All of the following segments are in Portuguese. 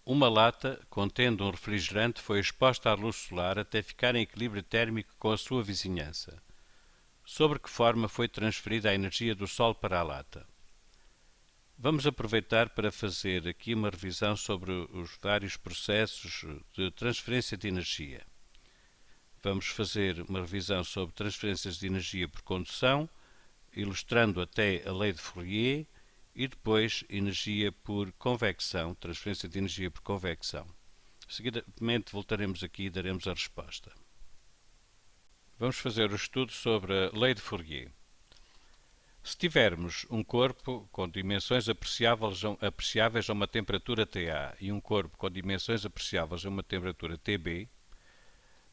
Uma lata contendo um refrigerante foi exposta à luz solar até ficar em equilíbrio térmico com a sua vizinhança. Sobre que forma foi transferida a energia do Sol para a lata? Vamos aproveitar para fazer aqui uma revisão sobre os vários processos de transferência de energia. Vamos fazer uma revisão sobre transferências de energia por condução, ilustrando até a lei de Fourier, e depois energia por convecção, transferência de energia por convecção. Seguidamente voltaremos aqui e daremos a resposta. Vamos fazer o estudo sobre a lei de Fourier. Se tivermos um corpo com dimensões apreciáveis a uma temperatura TA e um corpo com dimensões apreciáveis a uma temperatura TB,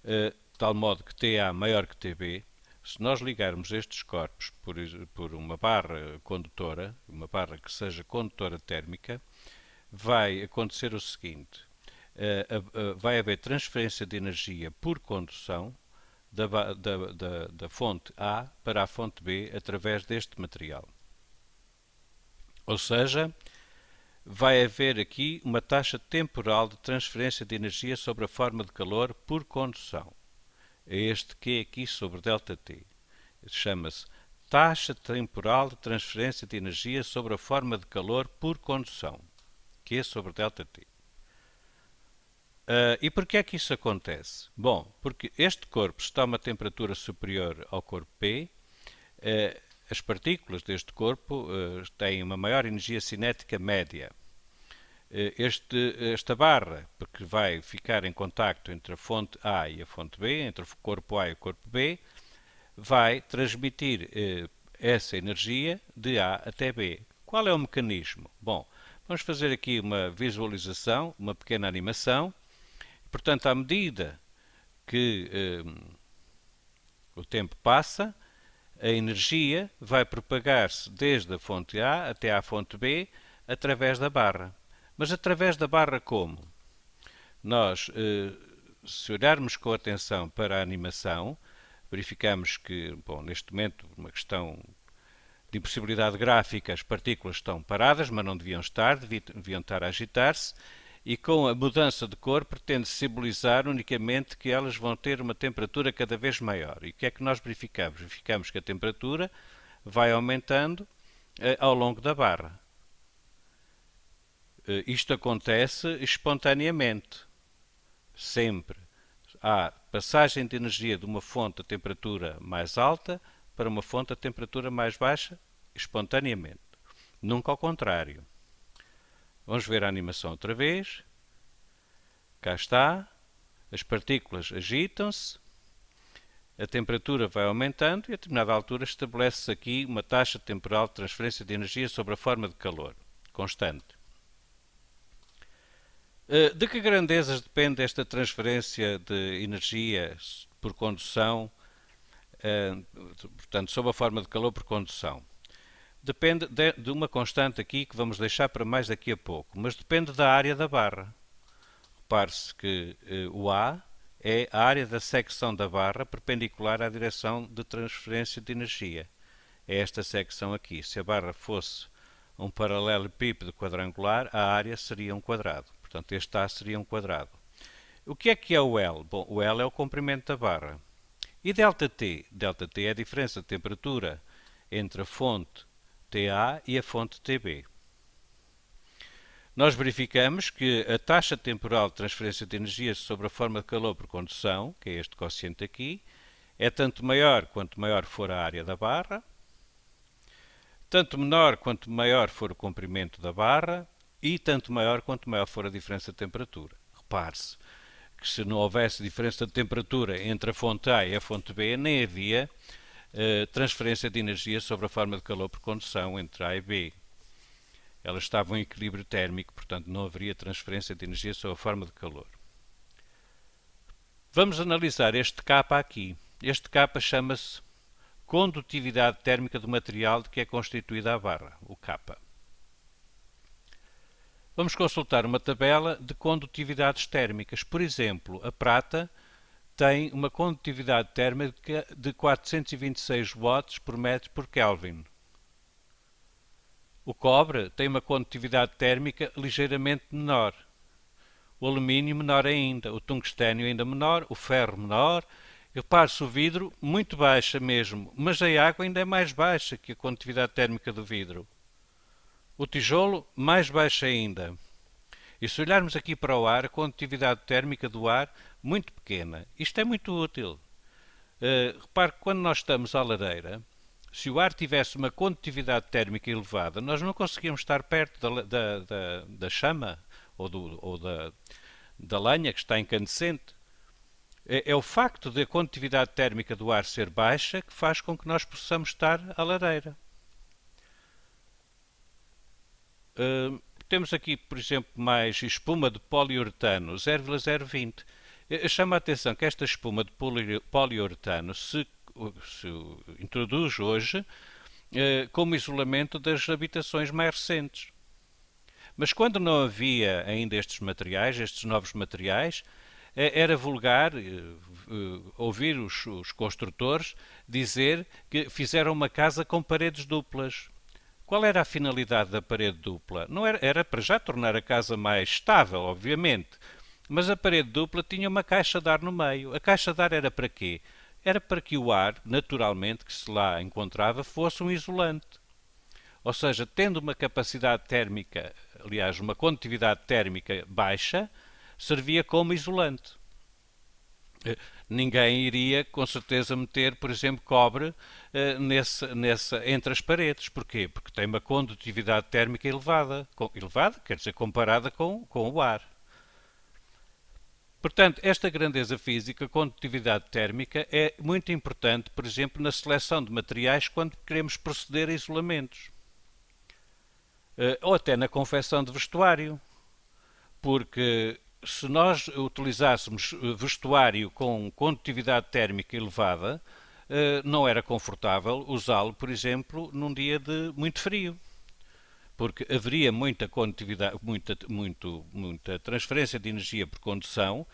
de tal modo que TA maior que TB, se nós ligarmos estes corpos por uma barra condutora, uma barra que seja condutora térmica, vai acontecer o seguinte: vai haver transferência de energia por condução da fonte A para a fonte B através deste material. Ou seja, vai haver aqui uma taxa temporal de transferência de energia sobre a forma de calor por condução. É este Q aqui sobre ΔT. Chama-se taxa temporal de transferência de energia sobre a forma de calor por condução. Q sobre ΔT. E porquê é que isso acontece? Bom, porque este corpo está a uma temperatura superior ao corpo P, as partículas deste corpo têm uma maior energia cinética média. Esta barra, porque vai ficar em contacto entre a fonte A e a fonte B, entre o corpo A e o corpo B, vai transmitir essa energia de A até B. Qual é o mecanismo? Bom, vamos fazer aqui uma visualização, uma pequena animação. Portanto, à medida que o tempo passa, a energia vai propagar-se desde a fonte A até à fonte B através da barra. Mas através da barra como? Nós, se olharmos com atenção para a animação, verificamos que, bom, neste momento, uma questão de impossibilidade gráfica, as partículas estão paradas, mas não deviam estar, deviam estar a agitar-se, e com a mudança de cor pretende-se simbolizar unicamente que elas vão ter uma temperatura cada vez maior. E o que é que nós verificamos? Verificamos que a temperatura vai aumentando ao longo da barra. Isto acontece espontaneamente, sempre. Há passagem de energia de uma fonte a temperatura mais alta para uma fonte a temperatura mais baixa, espontaneamente. Nunca ao contrário. Vamos ver a animação outra vez. Cá está. As partículas agitam-se. A temperatura vai aumentando e a determinada altura estabelece-se aqui uma taxa temporal de transferência de energia sobre a forma de calor, constante. De que grandezas depende esta transferência de energia por condução, portanto, sob a forma de calor por condução? Depende de uma constante aqui que vamos deixar para mais daqui a pouco, mas depende da área da barra. Repare-se que o A é a área da secção da barra perpendicular à direção de transferência de energia. É esta secção aqui. Se a barra fosse um paralelepípedo quadrangular, a área seria um quadrado. Portanto, este A seria um quadrado. O que é o L? Bom, o L é o comprimento da barra. E ΔT? ΔT é a diferença de temperatura entre a fonte TA e a fonte TB. Nós verificamos que a taxa temporal de transferência de energia sobre a forma de calor por condução, que é este quociente aqui, é tanto maior quanto maior for a área da barra, tanto menor quanto maior for o comprimento da barra e tanto maior quanto maior for a diferença de temperatura. Repare-se que se não houvesse diferença de temperatura entre a fonte A e a fonte B, nem havia transferência de energia sobre a forma de calor por condução entre A e B. Elas estavam em equilíbrio térmico, portanto não haveria transferência de energia sob a forma de calor. Vamos analisar este K aqui. Este K chama-se condutividade térmica do material de que é constituída a barra, o K. Vamos consultar uma tabela de condutividades térmicas. Por exemplo, a prata tem uma condutividade térmica de 426 watts por metro por Kelvin. O cobre tem uma condutividade térmica ligeiramente menor, o alumínio menor ainda, o tungstênio ainda menor, o ferro menor. Repare-se, o vidro muito baixa mesmo, mas a água ainda é mais baixa que a condutividade térmica do vidro. O tijolo mais baixa ainda. E se olharmos aqui para o ar, a condutividade térmica do ar muito pequena. Isto é muito útil. Repare que quando nós estamos à lareira, se o ar tivesse uma condutividade térmica elevada, nós não conseguíamos estar perto da chama ou da lenha que está incandescente. É o facto de a condutividade térmica do ar ser baixa que faz com que nós possamos estar à lareira. Temos aqui, por exemplo, mais espuma de poliuretano 0,020. Chama a atenção que esta espuma de poliuretano se introduz hoje como isolamento das habitações mais recentes. Mas quando não havia ainda estes materiais, estes novos materiais, era vulgar ouvir os construtores dizer que fizeram uma casa com paredes duplas. Qual era a finalidade da parede dupla? Não era para já tornar a casa mais estável, obviamente, mas a parede dupla tinha uma caixa de ar no meio. A caixa de ar era para quê? Era para que o ar, naturalmente, que se lá encontrava, fosse um isolante. Ou seja, tendo uma capacidade térmica, aliás, uma condutividade térmica baixa, servia como isolante. Ninguém iria, com certeza, meter, por exemplo, cobre entre as paredes. Porquê? Porque tem uma condutividade térmica elevada. Elevada, quer dizer, comparada com o ar. Portanto, esta grandeza física, condutividade térmica, é muito importante, por exemplo, na seleção de materiais quando queremos proceder a isolamentos. Ou até na confecção de vestuário. Porque se nós utilizássemos vestuário com condutividade térmica elevada, não era confortável usá-lo, por exemplo, num dia de muito frio. Porque haveria muita condutividade, muita transferência de energia por condução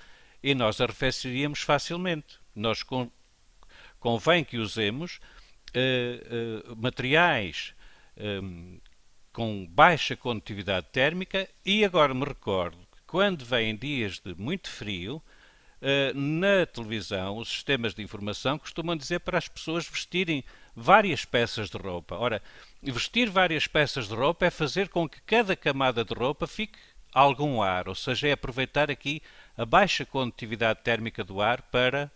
e nós arrefeceríamos facilmente. Convém que usemos materiais com baixa condutividade térmica e agora me recordo que quando vêm dias de muito frio, na televisão, os sistemas de informação costumam dizer para as pessoas vestirem várias peças de roupa. Ora, vestir várias peças de roupa é fazer com que cada camada de roupa fique algum ar, ou seja, é aproveitar aqui a baixa condutividade térmica do ar para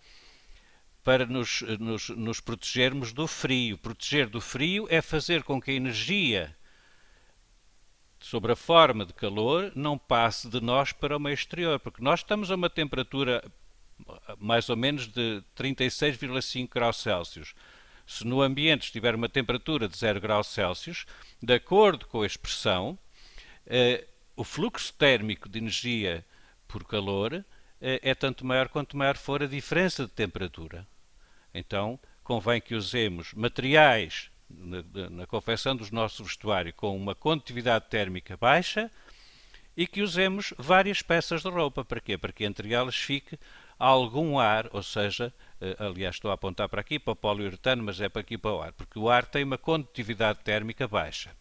nos protegermos do frio. Proteger do frio é fazer com que a energia sobre a forma de calor não passe de nós para o meio exterior, porque nós estamos a uma temperatura mais ou menos de 36,5 graus Celsius. Se no ambiente estiver uma temperatura de 0 graus Celsius, de acordo com a expressão, o fluxo térmico de energia por calor é tanto maior quanto maior for a diferença de temperatura. Então, convém que usemos materiais na confecção dos nossos vestuários com uma condutividade térmica baixa e que usemos várias peças de roupa. Para quê? Para que entre elas fique algum ar, ou seja, aliás estou a apontar para aqui, para o poliuretano, mas é para aqui para o ar, porque o ar tem uma condutividade térmica baixa.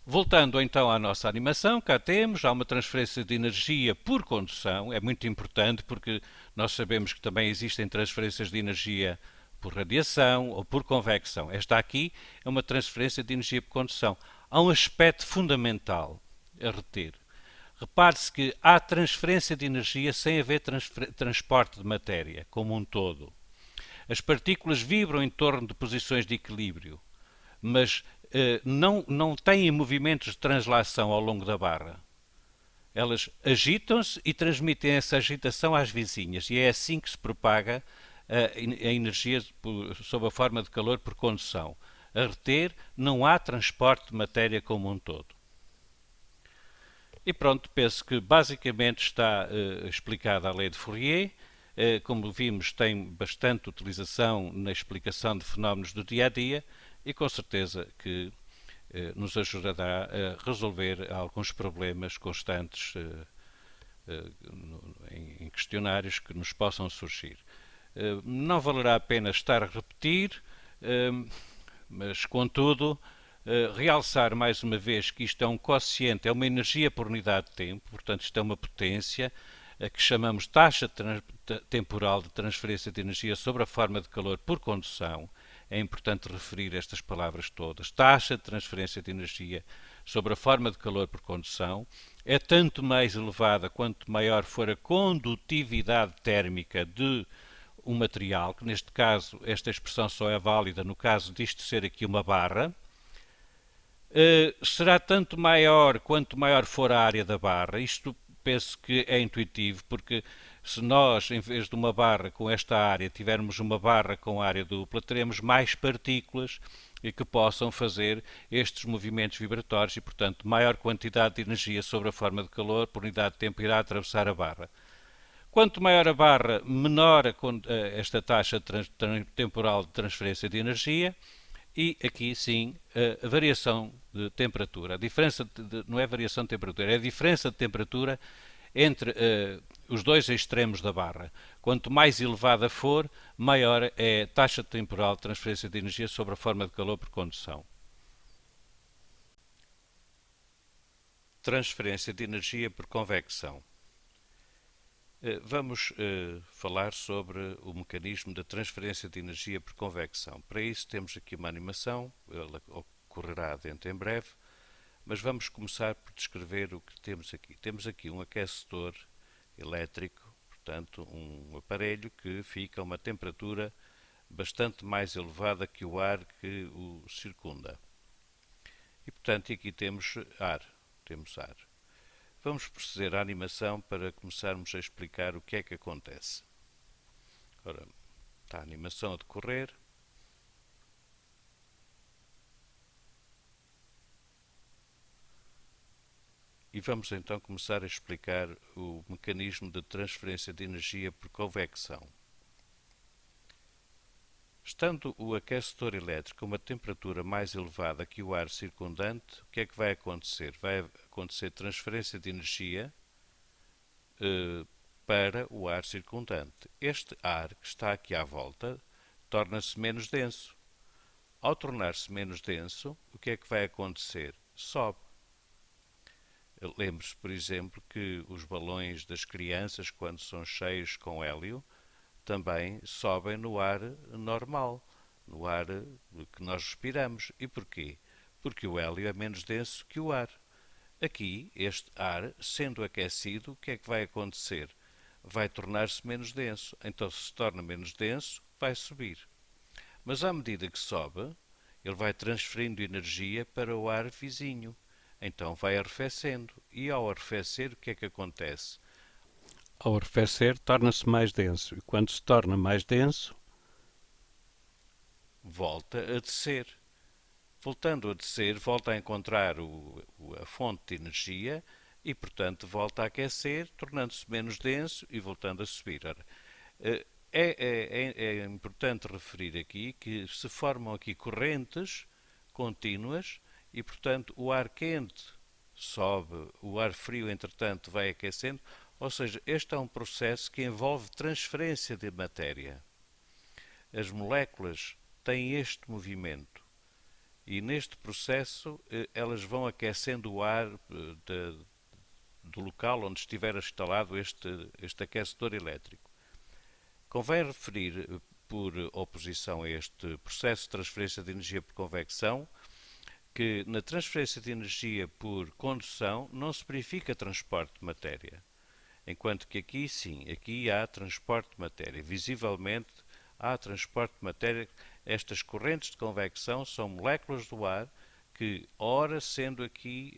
Voltando então à nossa animação, cá temos, há uma transferência de energia por condução, é muito importante porque nós sabemos que também existem transferências de energia por radiação ou por convecção. Esta aqui é uma transferência de energia por condução. Há um aspecto fundamental a reter. Repare-se que há transferência de energia sem haver transporte de matéria, como um todo. As partículas vibram em torno de posições de equilíbrio, mas não têm movimentos de translação ao longo da barra. Elas agitam-se e transmitem essa agitação às vizinhas, e é assim que se propaga a energia sob a forma de calor por condução. A reter, não há transporte de matéria como um todo. E pronto, penso que basicamente está explicada a lei de Fourier. Como vimos, tem bastante utilização na explicação de fenómenos do dia a dia e com certeza que nos ajudará a resolver alguns problemas constantes em questionários que nos possam surgir. Não valerá a pena estar a repetir, mas contudo Realçar mais uma vez que isto é um quociente, é uma energia por unidade de tempo, portanto isto é uma potência, que chamamos taxa temporal de transferência de energia sobre a forma de calor por condução. É importante referir estas palavras todas. Taxa de transferência de energia sobre a forma de calor por condução é tanto mais elevada quanto maior for a condutividade térmica de um material, que neste caso esta expressão só é válida no caso disto ser aqui uma barra. Será tanto maior quanto maior for a área da barra. Isto penso que é intuitivo, porque se nós, em vez de uma barra com esta área, tivermos uma barra com área dupla, teremos mais partículas que possam fazer estes movimentos vibratórios e, portanto, maior quantidade de energia sobre a forma de calor por unidade de tempo irá atravessar a barra. Quanto maior a barra, menor esta taxa temporal de transferência de energia. E aqui sim a variação de temperatura. A diferença não é variação de temperatura, é a diferença de temperatura entre os dois extremos da barra. Quanto mais elevada for, maior é a taxa temporal de transferência de energia sobre a forma de calor por condução. Transferência de energia por convecção. Vamos falar sobre o mecanismo da transferência de energia por convecção. Para isso temos aqui uma animação, ela ocorrerá dentro em breve, mas vamos começar por descrever o que temos aqui. Temos aqui um aquecedor elétrico, portanto um aparelho que fica a uma temperatura bastante mais elevada que o ar que o circunda. E portanto aqui temos ar. Vamos proceder à animação para começarmos a explicar o que é que acontece. Ora, está a animação a decorrer. E vamos então começar a explicar o mecanismo de transferência de energia por convecção. Estando o aquecedor elétrico a uma temperatura mais elevada que o ar circundante, o que é que vai acontecer? Vai acontecer transferência de energia para o ar circundante. Este ar que está aqui à volta torna-se menos denso. Ao tornar-se menos denso, o que é que vai acontecer? Sobe. Lembre-se, por exemplo, que os balões das crianças, quando são cheios com hélio, também sobem no ar normal, no ar que nós respiramos. E porquê? Porque o hélio é menos denso que o ar. Aqui, este ar, sendo aquecido, o que é que vai acontecer? Vai tornar-se menos denso. Então, se torna menos denso, vai subir. Mas à medida que sobe, ele vai transferindo energia para o ar vizinho. Então vai arrefecendo. E ao arrefecer, o que é que acontece? Ao arrefecer, torna-se mais denso. E quando se torna mais denso, volta a descer. Voltando a descer, volta a encontrar a fonte de energia e, portanto, volta a aquecer, tornando-se menos denso e voltando a subir. É importante referir aqui que se formam aqui correntes contínuas e, portanto, o ar quente sobe, o ar frio, entretanto, vai aquecendo. Ou seja, este é um processo que envolve transferência de matéria. As moléculas têm este movimento. E neste processo elas vão aquecendo o ar do local onde estiver instalado este aquecedor elétrico. Convém referir, por oposição a este processo de transferência de energia por convecção, que na transferência de energia por condução não se verifica transporte de matéria. Enquanto que aqui sim, aqui há transporte de matéria. Visivelmente há transporte de matéria. Estas correntes de convecção são moléculas do ar que, ora sendo aqui,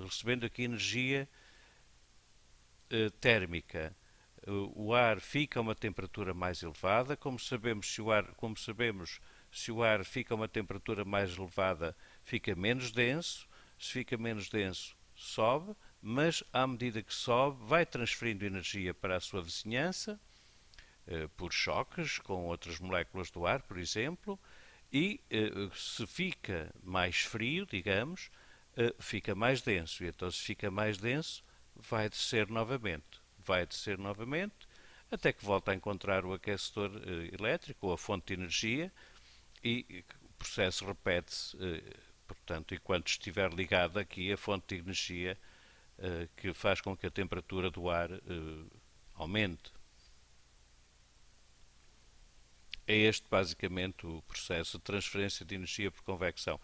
recebendo aqui energia térmica, o ar fica a uma temperatura mais elevada. Como sabemos, se o ar fica a uma temperatura mais elevada, fica menos denso. Se fica menos denso, sobe, mas à medida que sobe, vai transferindo energia para a sua vizinhança, por choques com outras moléculas do ar, por exemplo, e se fica mais frio, digamos, fica mais denso. E então, se fica mais denso, vai descer novamente. Até que volta a encontrar o aquecedor elétrico ou a fonte de energia e o processo repete-se portanto, enquanto estiver ligada aqui a fonte de energia que faz com que a temperatura do ar aumente. É este basicamente o processo de transferência de energia por convecção.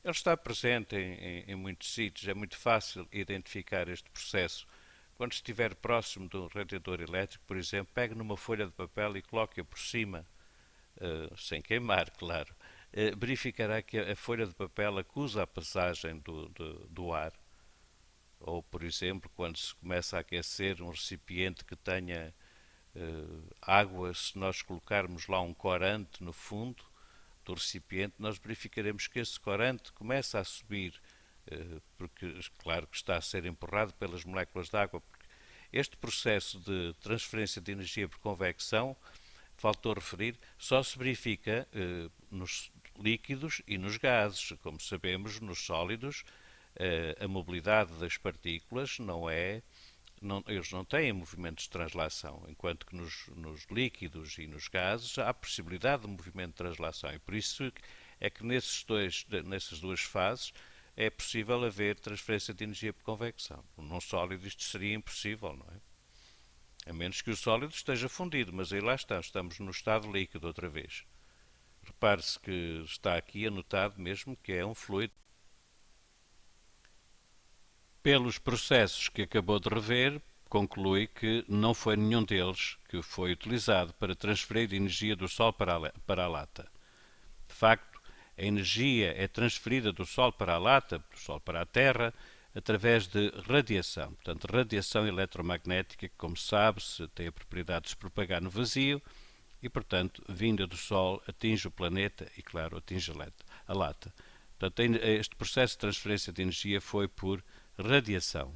Ele está presente em muitos sítios, é muito fácil identificar este processo. Quando estiver próximo de um radiador elétrico, por exemplo, pegue numa folha de papel e coloque-a por cima, sem queimar, claro. Verificará que a folha de papel acusa a passagem do ar. Ou, por exemplo, quando se começa a aquecer um recipiente que tenha água, se nós colocarmos lá um corante no fundo do recipiente, nós verificaremos que esse corante começa a subir, porque, claro, que está a ser empurrado pelas moléculas de água. Este processo de transferência de energia por convecção, faltou referir, só se verifica nos líquidos e nos gases. Como sabemos, nos sólidos, a mobilidade das partículas eles não têm movimentos de translação, enquanto que nos líquidos e nos gases há a possibilidade de movimento de translação. E por isso é que nessas duas fases é possível haver transferência de energia por convecção. Num sólido isto seria impossível, não é? A menos que o sólido esteja fundido, mas aí lá estamos no estado líquido outra vez. Repare-se que está aqui anotado mesmo que é um fluido. Pelos processos que acabou de rever, conclui que não foi nenhum deles que foi utilizado para transferir energia do Sol para a lata. De facto, a energia é transferida do Sol para a lata, do Sol para a Terra, através de radiação. Portanto, radiação eletromagnética, que, como sabe-se, tem a propriedade de se propagar no vazio e, portanto, vinda do Sol, atinge o planeta e, claro, atinge a lata. Portanto, este processo de transferência de energia foi por radiação.